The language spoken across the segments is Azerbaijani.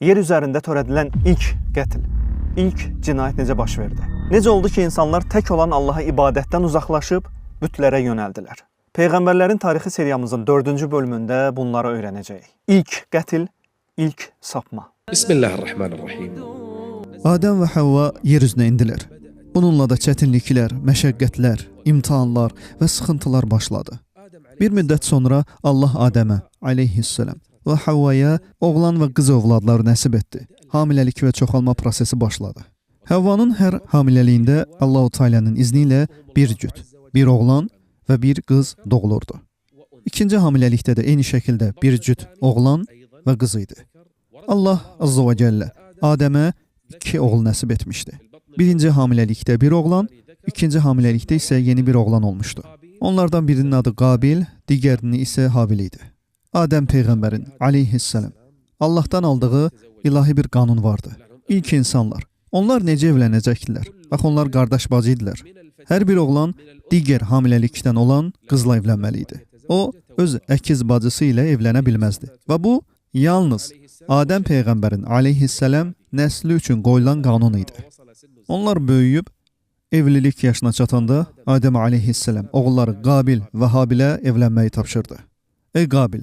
Yer üzərində törədilən ilk qətl, ilk cinayət necə baş verdi? Necə oldu ki, insanlar tək olan Allaha ibadətdən uzaqlaşıb bütlərə yönəldilər? Peyğəmbərlərin tarixi seriyamızın 4-cü bölümündə bunları öyrənəcəyik. İlk qətl, ilk sapma. Bismillahirrahmanirrahim. Adəm və Havva yer üzünə indilər. Bununla da çətinliklər, məşəqqətlər, imtahanlar və sıxıntılar başladı. Bir müddət sonra Allah Adəmə aleyhissalam və Havvaya oğlan və qız övladları nəsib etdi. Hamiləlik və çoxalma prosesi başladı. Havvanın hər hamiləliyində Allah-u Teala'nın izni ilə bir cüt, bir oğlan və bir qız doğulurdu. İkinci hamiləlikdə də eyni şəkildə bir cüt oğlan və qız idi. Allah Azza və Cəllə Adəmə 2 oğul nəsib etmişdi. Birinci hamiləlikdə bir oğlan, ikinci hamiləlikdə isə yeni bir oğlan olmuşdu. Onlardan birinin adı Qabil, digərinin isə Habil idi. Adəm Peyğəmbərin aleyhissalam Allahdan aldığı ilahi bir qanun vardı. İlk insanlar. Onlar necə evlənəcəkdilər? Bax, onlar qardaş bacı idilər. Hər bir oğlan digər hamiləlikdən olan qızla evlənməli idi. O, öz əkiz bacısı ilə evlənə bilməzdi. Və bu, yalnız Adəm Peyğəmbərin aleyhissalam nəsli üçün qoyulan qanun idi. Onlar böyüyüb, evlilik yaşına çatanda Adəm aleyhissalam oğulları Qabil və Habilə evlənməyi tapşırdı. Ey Qabil,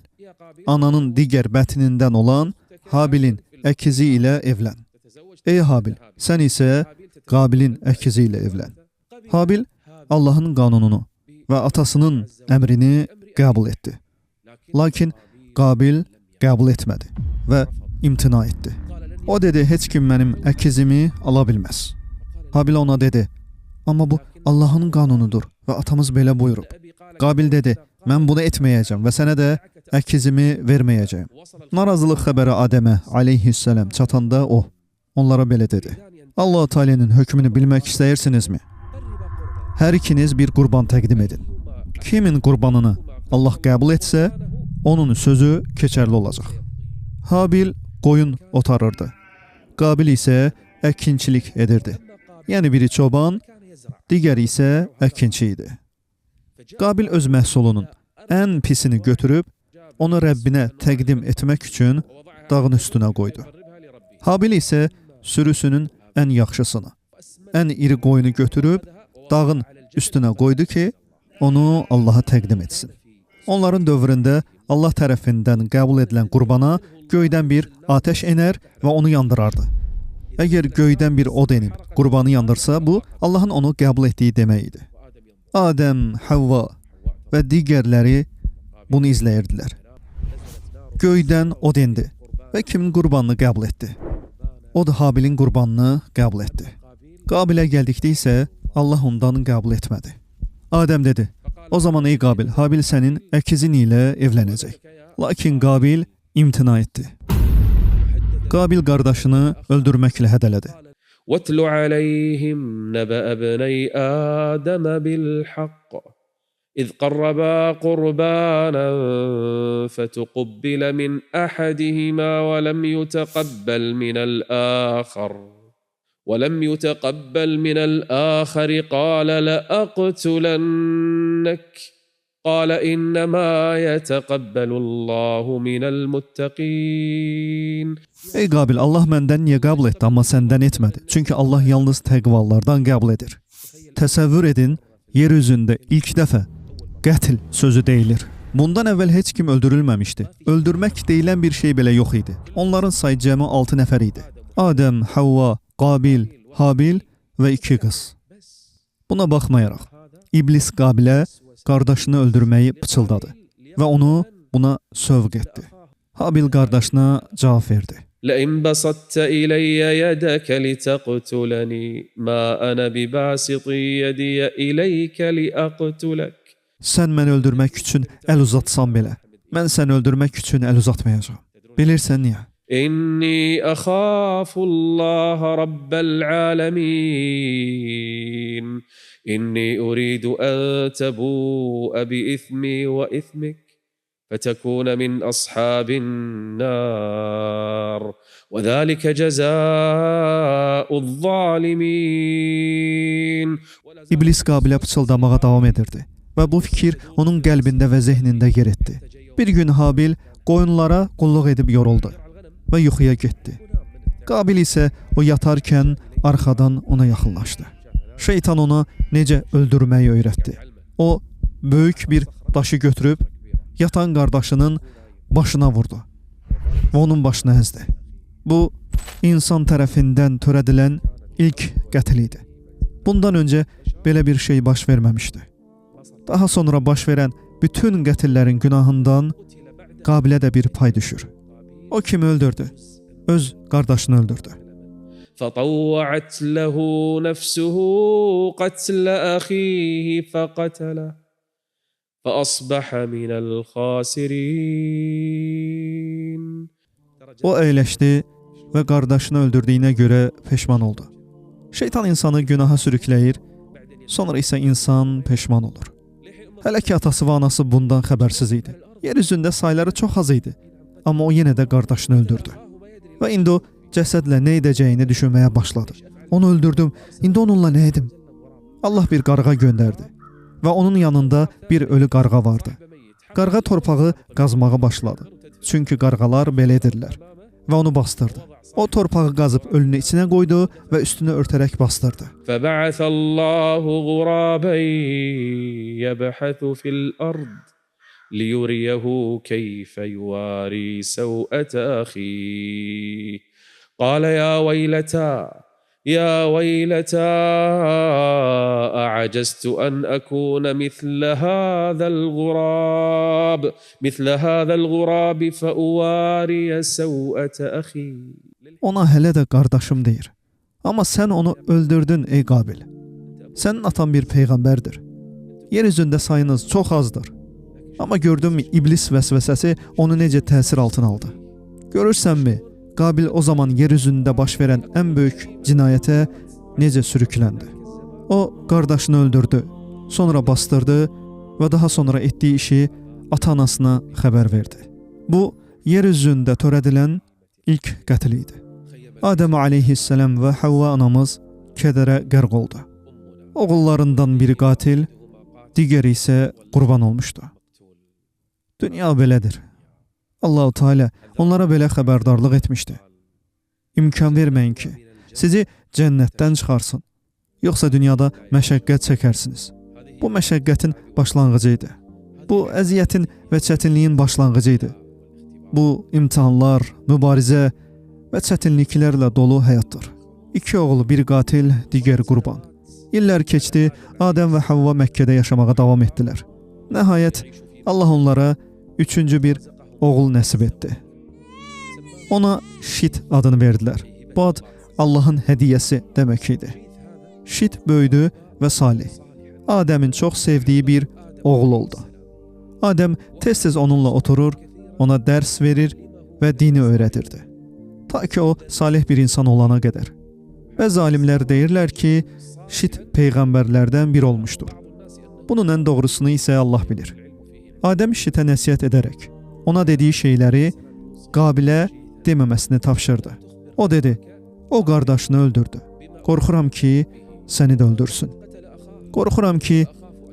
ananın digər bətnindən olan Habilin əkizi ilə evlən. Ey Habil, sən isə Qabilin əkizi ilə evlən. Habil Allahın qanununu və atasının əmrini qəbul etdi. Lakin Qabil qəbul etmədi və imtina etdi. O dedi, heç kim mənim əkizimi ala bilməz. Habil ona dedi, amma bu Allahın qanunudur və atamız belə buyurub. Qabil dedi, mən bunu etməyəcəm və sənə də əkizimi verməyəcəyim. Narazılıq xəbəri Adəmə aleyhissalam çatanda o, onlara belə dedi. Allah-u Teala'nın hökmünü bilmək istəyirsinizmi? Hər ikiniz bir qurban təqdim edin. Kimin qurbanını Allah qəbul etsə, onun sözü keçərli olacaq. Habil qoyun otarırdı. Qabil isə əkinçilik edirdi. Yəni biri çoban, digəri isə əkinçi idi. Qabil öz məhsulunun ən pisini götürüb, onu Rəbbinə təqdim etmək üçün dağın üstünə qoydu. Habil isə sürüsünün ən yaxşısını, ən iri qoyunu götürüb, dağın üstünə qoydu ki, onu Allaha təqdim etsin. Onların dövründə Allah tərəfindən qəbul edilən qurbana göydən bir atəş enər və onu yandırardı. Əgər göydən bir od enib qurbanı yandırsa, bu Allahın onu qəbul etdiyi demək idi. Adəm, Havva və digərləri bunu izləyirdilər. Göydən od endi və kimin qurbanını qəbul etdi? O da Habilin qurbanını qəbul etdi. Qabilə gəldikdə isə Allah ondan qəbul etmədi. Adəm dedi, o zaman ey Qabil, Habil sənin əkizin ilə evlənəcək. Lakin Qabil imtina etdi. Qabil qardaşını öldürməklə hədələdi. وَاتْلُ عَلَيْهِمْ نَبَأَ ابْنَيْ آدَمَ بِالْحَقِّ إِذْ قَرَّبَا قُرْبَانًا فَتُقُبِّلَ مِنْ أَحَدِهِمَا ولم يتقبل من الآخر قال لأقتلنك قال إنما يتقبل الله من المتقين. Ey Qabil, Allah məndən niyə qəbul etdi, amma səndən etmədi? Çünki Allah yalnız təqvalılardan qəbul edir. Təsəvvür edin, yer üzündə ilk dəfə qətl sözü deyilir. Bundan əvvəl heç kim öldürülməmişdi. Öldürmək deyilən bir şey belə yox idi. Onların sayı cəmi 6 nəfər idi. Adəm, Havva, Qabil, Habil və 2 qız. Buna baxmayaraq, İblis Qabilə qardaşını öldürməyi pıçıldadı və onu buna sövq etdi. Habil qardaşına cavab verdi. لَإِنْ بَسَطْتَ إِلَيَّ يَدَكَ لِتَقْتُلَنِي مَا أَنَا بِبَاسِطٍ يَدِيَ إِلَيْكَ لِأَقْتُلَكَ. Sən məni öldürmək üçün əl uzatsan belə, mən səni öldürmək üçün əl uzatmayacağam. Bilirsən niyə? إِنِّي أَخَافُ اللَّهَ رَبَّ الْعَالَمِينَ إِنِّي أُرِيدُ أَن تَبُوءَ بِإِثْمِي وَإِثْمِكَ فَتَكُونَ مِنْ أَصْحَابِ النَّارِ وَذَلِكَ جَزَاءُ الظَّالِمِينَ. İblis Qabilə pıçıldamağa davam edirdi və bu fikir onun qəlbində və zehnində yer etdi. Bir gün Habil qoyunlara qulluq edib yoruldu və yuxuya getdi. Qabil isə o yatarkən arxadan ona yaxınlaşdı. Şeytan ona necə öldürməyi öyrətdi. O böyük bir daşı götürüb yatan qardaşının başına vurdu və onun başını əzdi. Bu insan tərəfindən törədilən ilk qətl idi. Bundan öncə belə bir şey baş verməmişdi. Daha sonra baş verən bütün qətillərin günahından Qabilə də bir pay düşür. O kimi öldürdü? Öz qardaşını öldürdü. فطوعت له نفسه قتل أخيه فقتله فأصبح من الخاسرين. O əyləşdi və qardaşını öldürdüyünə görə peşman oldu. Şeytan insanı günaha sürükləyir, sonra isə insan peşman olur. Hələ ki atası və anası bundan xəbərsiz idi. Yer üzündə sayları çox az idi, amma o yenə də qardaşını öldürdü. Və indi o cəsədlə nə edəcəyini düşünməyə başladı. Onu öldürdüm, indi onunla nə edim? Allah bir qarğa göndərdi və onun yanında bir ölü qarğa vardı. Qarğa torpağı qazmağa başladı. Çünki qarğalar belə edirlər və onu bastırdı. O torpağı qazıb ölünü içinə qoydu və üstünü örtərək bastırdı. فبعث الله غرابا يبحث في الأرض ليريه كيف يواري سوءة أخيه قال يا ويلتى أعجزت أن أكون مثل هذا الغراب فأواري سوءة أخي. Ona hələ də qardaşım deyir. Amma sən onu öldürdün ey Qabil. Sənin atan bir peyğəmbərdir. Yer üzündə sayınız çox azdır. Amma gördünmü iblis vəsvəsəsi onu necə təsir altına aldı? Görürsənmi? Qabil o zaman yer üzündə baş verən ən böyük cinayətə necə sürükləndi. O qardaşını öldürdü, sonra bastırdı və daha sonra etdiyi işi ata-anasına xəbər verdi. Bu yer üzündə törədilən ilk qətl idi. Adəm aleyhissalam və Havva anamız kədərə qərq oldu. Oğullarından biri qatil, digəri isə qurban olmuşdu. Dünya belədir. Allah-u Teala onlara belə xəbərdarlıq etmişdi. İmkan verməyin ki, sizi cənnətdən çıxarsın, yoxsa dünyada məşəqqət çəkərsiniz. Bu məşəqqətin başlanğıcı idi. Bu əziyyətin və çətinliyin başlanğıcı idi. Bu imtahanlar, mübarizə və çətinliklərlə dolu həyatdır. İki oğul, bir qatil, digər qurban. İllər keçdi, Adəm və Havva Məkkədə yaşamağa davam etdilər. Nəhayət, Allah onlara üçüncü bir oğul nəsib etdi. Ona Şit adını verdilər. Bu ad Allahın hədiyyəsi demək idi. Şit böyüdü və Salih, Adəmin çox sevdiyi bir oğul oldu. Adəm tez-tez onunla oturur, ona dərs verir və dini öyrədirdi. Ta ki o salih bir insan olana qədər. Bəzi alimlər deyirlər ki, Şit peyğəmbərlərdən biri olmuşdur. Bunun ən doğrusunu isə Allah bilir. Adəm Şitə nəsihət edərək, ona dediyi şeyləri Qabilə deməməsini tapşırdı. O dedi, o qardaşını öldürdü. Qorxuram ki, səni də öldürsün. Qorxuram ki,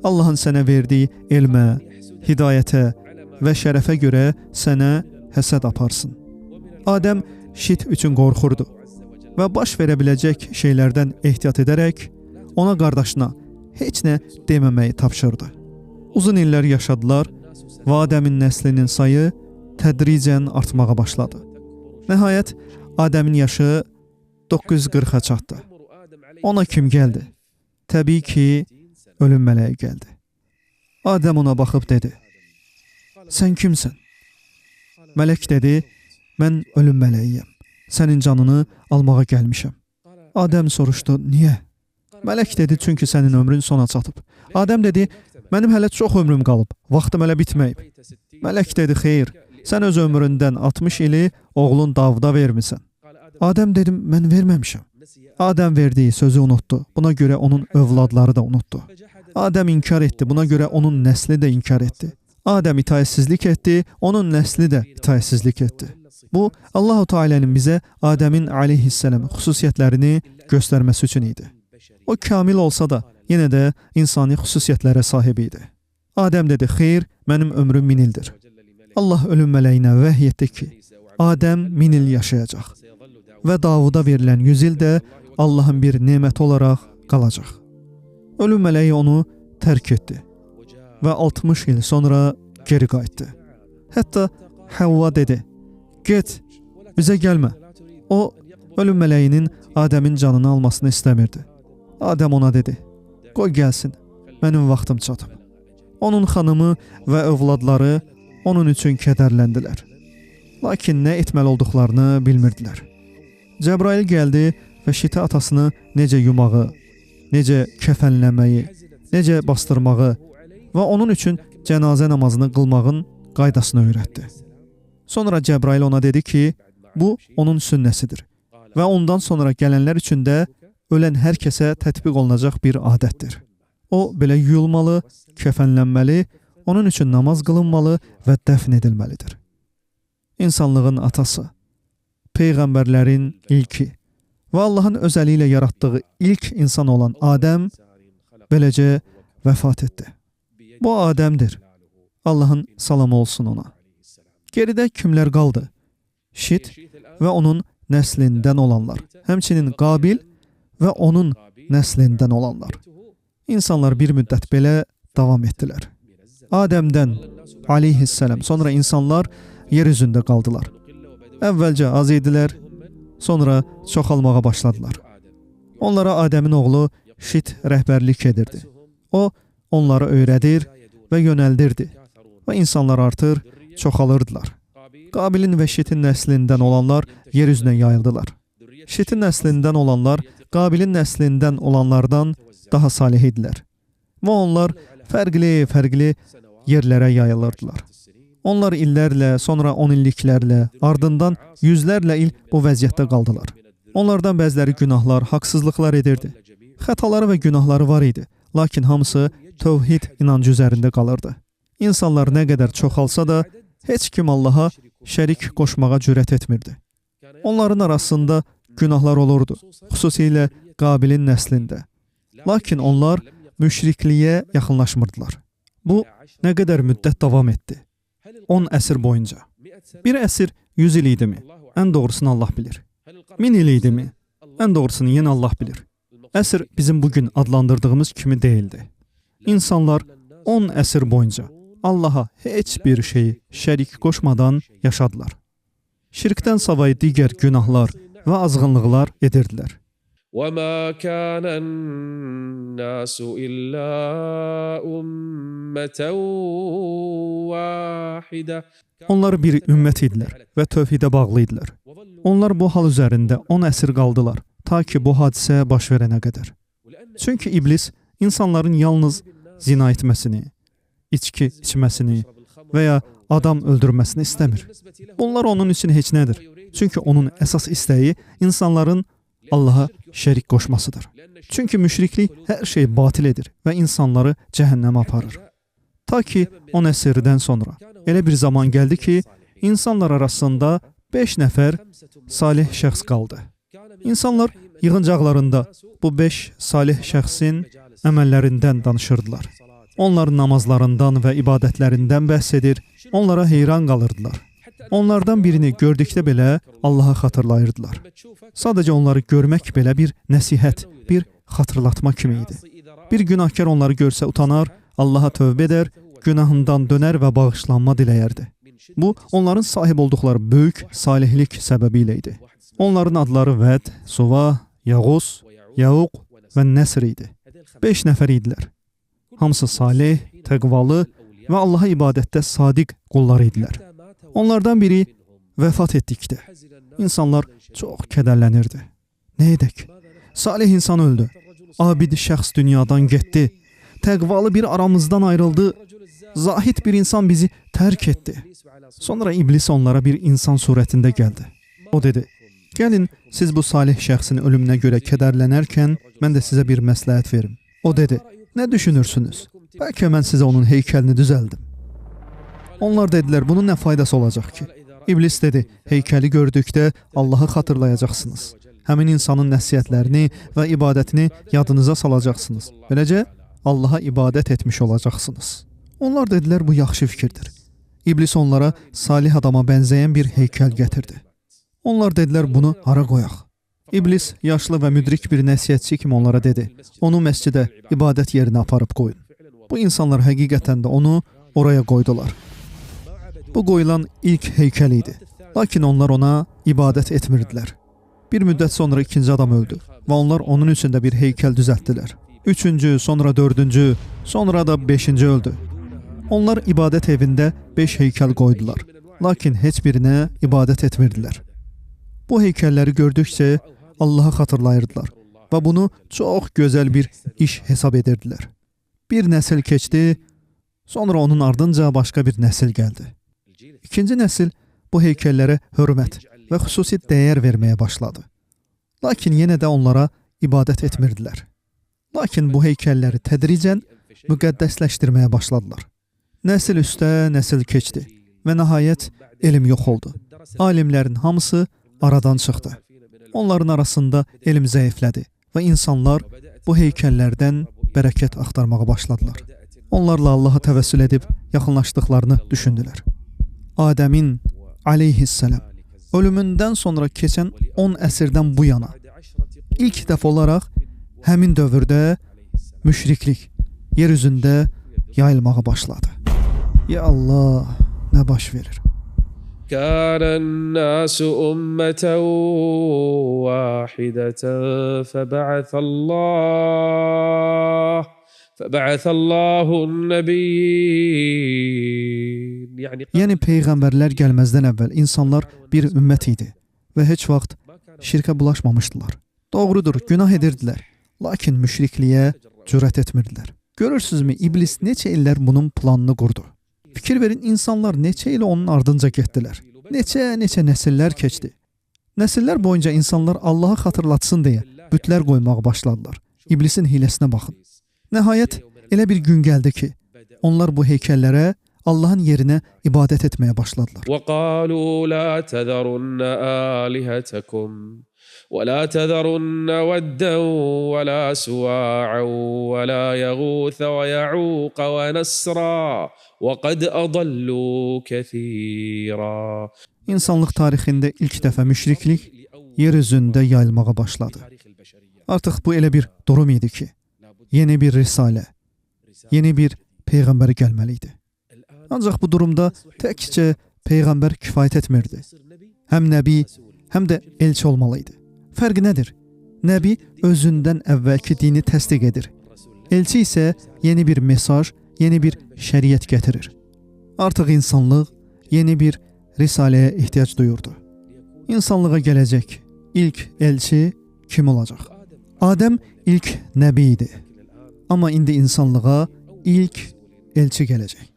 Allahın sənə verdiyi elmə, hidayətə və şərəfə görə sənə həsəd aparsın. Adəm Şit üçün qorxurdu və baş verə biləcək şeylərdən ehtiyat edərək ona qardaşına heç nə deməməyi tapşırdı. Uzun illər yaşadılar və Adəmin nəslinin sayı tədricən artmağa başladı. Nəhayət, Adəmin yaşı 940-a çatdı. Ona kim gəldi? Təbii ki, ölüm mələyi gəldi. Adəm ona baxıb dedi, sən kimsən? Mələk dedi, mən ölüm mələyiyəm. Sənin canını almağa gəlmişəm. Adəm soruşdu, niyə? Mələk dedi, çünki sənin ömrün sona çatıb. Adəm dedi, mənim hələ çox ömrüm qalıb, vaxtım hələ bitməyib. Mələk dedi, xeyr, sən öz ömründən 60 ili oğlun Davda vermisən. Adəm dedim, mən verməmişəm. Adəm verdiyi sözü unutdu, buna görə onun övladları da unutdu. Adəm inkar etdi, buna görə onun nəsli də inkar etdi. Adəm itaətsizlik etdi, onun nəsli də itaətsizlik etdi. Bu, Allah-u Teala'nın bizə Adəmin aleyhissalam xüsusiyyətlərini göstərməsi üçün idi. O kamil olsa da, yenə də insani xüsusiyyətlərə sahib idi. Adəm dedi, xeyr, mənim ömrüm 1000 ildir. Allah ölüm mələyinə vəhy etdi ki, Adəm 1000 il yaşayacaq. və Davuda verilən 100 il də Allahın bir neməti olaraq qalacaq. Ölüm mələyi onu tərk etdi və 60 il sonra geri qayıtdı. Hətta Havva dedi: "Get, bizə gəlmə." O, ölüm mələyinin Adəmin canını almasını istəmirdi. Adəm ona dedi: "Qoy gəlsin, mənim vaxtım çatıb." Onun xanımı və övladları onun üçün kədərləndilər. Lakin nə etməli olduqlarını bilmirdilər. Cəbrail gəldi və Şiti atasını necə yumağı, necə kəfənləməyi, necə bastırmağı və onun üçün cənazə namazını qılmağın qaydasını öyrətdi. Sonra Cəbrail ona dedi ki, bu onun sünnəsidir və ondan sonra gələnlər üçün də ölən hər kəsə tətbiq olunacaq bir adətdir. O, belə yuyulmalı, kəfənlənməli, onun üçün namaz qılınmalı və dəfn edilməlidir. İnsanlığın atası, peyğəmbərlərin ilki və Allahın öz əli ilə yaratdığı ilk insan olan Adəm beləcə vəfat etdi. Bu Adəmdir. Allahın salamı olsun ona. Geridə kimlər qaldı? Şit və onun nəslindən olanlar, həmçinin Qabil və onun nəslindən olanlar. İnsanlar bir müddət belə davam etdilər. Adəmdən aleyhissalam sonra insanlar yer üzündə qaldılar. Əvvəlcə az idilər, sonra çoxalmağa başladılar. Onlara Adəmin oğlu Şit rəhbərlik edirdi. O, onları öyrədir və yönəldirdi və insanlar artır, çoxalırdılar. Qabilin və Şitin nəslindən olanlar yer üzünə yayıldılar. Şitin nəslindən olanlar Qabilin nəslindən olanlardan daha salih idilər və onlar fərqli yerlərə yayılırdılar. Onlar illərlə, sonra 10 illiklərlə, ardından yüzlərlə il bu vəziyyətdə qaldılar. Onlardan bəziləri günahlar, haqsızlıqlar edirdi. Xətaları və günahları var idi, lakin hamısı tövhid inancı üzərində qalırdı. İnsanlar nə qədər çoxalsa da, heç kim Allaha şərik qoşmağa cürət etmirdi. Onların arasında günahlar olurdu, xüsusilə Qabilin nəslində. Lakin onlar müşrikliyə yaxınlaşmırdılar. Bu, nə qədər müddət davam etdi? 10 əsr boyunca. Bir əsr 100 il idimi? Ən doğrusunu Allah bilir. 1000 il idimi? Ən doğrusunu yenə Allah bilir. Əsr bizim bugün adlandırdığımız kimi deyildi. İnsanlar 10 əsr boyunca Allaha heç bir şeyi şərik qoşmadan yaşadılar. Şirkdən savayı digər günahlar və azğınlıqlar edirdilər. وما كان الناس إلا أمة واحدة. Onlar bir ümmət idilər və tövhidə bağlı idilər. Onlar bu hal üzərində 10 əsr qaldılar, ta ki bu hadisə baş verənə qədər. Çünki iblis insanların yalnız zina etməsini, içki içməsini və ya adam öldürməsini istəmir. Bunlar onun üçün heç nədir. Çünki onun əsas istəyi insanların Allaha şərik qoşmasıdır. Çünki müşriklik hər şeyi batil edir və insanları cəhənnəmə aparır. Ta ki 10 əsrdən sonra elə bir zaman gəldi ki, insanlar arasında 5 nəfər salih şəxs qaldı. İnsanlar yığıncaqlarında bu 5 salih şəxsin əməllərindən danışırdılar. Onların namazlarından və ibadətlərindən bəhs edir, onlara heyran qalırdılar. Onlardan birini gördükdə belə Allaha xatırlayırdılar. Sadəcə onları görmək belə bir nəsihət, bir xatırlatma kimi idi. Bir günahkar onları görsə utanar, Allaha tövbə edər, günahından dönər və bağışlanma diləyərdi. Bu, onların sahib olduqları böyük salihlik səbəbi ilə idi. Onların adları Vəd, Suva, Yağus, Yauq və Nəsr idi. 5 nəfər idilər. Hamısı salih, təqvalı və Allaha ibadətdə sadiq qullar idilər. Onlardan biri vəfat etdikdə insanlar çox kədərlənirdi. Nə edək? Salih insan öldü. Abid şəxs dünyadan getdi. Təqvalı bir aramızdan ayrıldı. Zahid bir insan bizi tərk etdi. Sonra iblis onlara bir insan surətində gəldi. O dedi: "Gəlin, siz bu salih şəxsin ölümünə görə kədərlənərkən mən də sizə bir məsləhət verim." O dedi: "Nə düşünürsünüz? Bəlkə mən sizə onun heykəlini düzəldim." Onlar dedilər: "Bunun nə faydası olacaq ki?" İblis dedi: "Heykəli gördükdə Allahı xatırlayacaqsınız. Həmin insanın nəsihətlərini və ibadətini yadınıza salacaqsınız. Beləcə Allaha ibadət etmiş olacaqsınız." Onlar dedilər: "Bu yaxşı fikirdir." İblis onlara salih adama bənzəyən bir heykəl gətirdi. Onlar dedilər, bunu hara qoyaq? İblis yaşlı və müdrik bir nəsihətçi kimi onlara dedi, onu məscidə, ibadət yerinə aparıb qoyun. Bu insanlar həqiqətən də onu oraya qoydular. Bu qoyulan ilk heykəl idi. Lakin onlar ona ibadət etmirdilər. Bir müddət sonra ikinci adam öldü və onlar onun üçün də bir heykəl düzəltdilər. Üçüncü, sonra dördüncü, sonra da beşinci öldü. Onlar ibadət evində 5 heykəl qoydular. Lakin heç birinə ibadət etmirdilər. Bu heykəlləri gördükcə Allahı xatırlayırdılar və bunu çox gözəl bir iş hesab edirdilər. Bir nəsil keçdi, sonra onun ardınca başqa bir nəsil gəldi. İkinci nəsil bu heykəllərə hörmət və xüsusi dəyər verməyə başladı. Lakin yenə də onlara ibadət etmirdilər. Lakin bu heykəlləri tədricən müqəddəsləşdirməyə başladılar. Nəsil üstə nəsil keçdi və nəhayət elm yox oldu. Alimlərin hamısı aradan çıxdı. Onların arasında elm zəiflədi və insanlar bu heykəllərdən bərəkət axtarmağa başladılar. Onlarla Allaha təvəssül edib yaxınlaşdıqlarını düşündülər. Adəmin aleyhissalam ölümündən sonra keçən 10 əsrdən bu yana ilk dəfə olaraq həmin dövrdə müşriklik yer üzündə yayılmağa başladı. Ya Allah, nə baş verir? كان الناس أمة واحدة فبعث الله النبيين. Yəni peyğəmbərlər gəlməzdən əvvəl insanlar bir ümmət idi və heç vaxt şirkə bulaşmamışdılar. Doğrudur, günah edirdilər, lakin müşrikliyə cürət etmirdilər. Görürsünüzmü, iblis neçə illər bunun planını qurdu. Fikir verin, insanlar neçə ilə onun ardınca getdilər. Neçə nəsillər keçdi. Nəsillər boyunca insanlar Allahı xatırlatsın deyə bütlər qoymağa başladılar. İblisin hiləsinə baxın. Nəhayət, elə bir gün gəldi ki, onlar bu heykəllərə Allahın yerinə ibadət etməyə başladılar. وَقَالُوا لَا تَذَرُنَّ آلِهَتَكُمْ وَلَا تَذَرُنَّ وَدًّا وَلَا سُوَاعًا وَلَا يَغُوثَ وَيَعُوقَ وَنَسْرًا وَقَدْ أَضَلُّوا كَثِيرًا. İnsanlıq tarixində ilk dəfə müşriklik yer üzündə yayılmağa başladı. Artıq bu elə bir durum idi ki, yeni bir risalə, yeni bir peyğəmbər gəlməli idi. Ancaq bu durumda təkcə peyğəmbər kifayət etmirdi. Həm nəbi, həm də elçi olmalıydı. Fərqi nədir? Nəbi özündən əvvəlki dini təsdiq edir. Elçi isə yeni bir mesaj, yeni bir şəriət gətirir. Artıq insanlıq yeni bir risaləyə ehtiyac duyurdu. İnsanlığa gələcək ilk elçi kim olacaq? Adəm ilk nəbi idi. Amma indi insanlığa ilk elçi gələcək.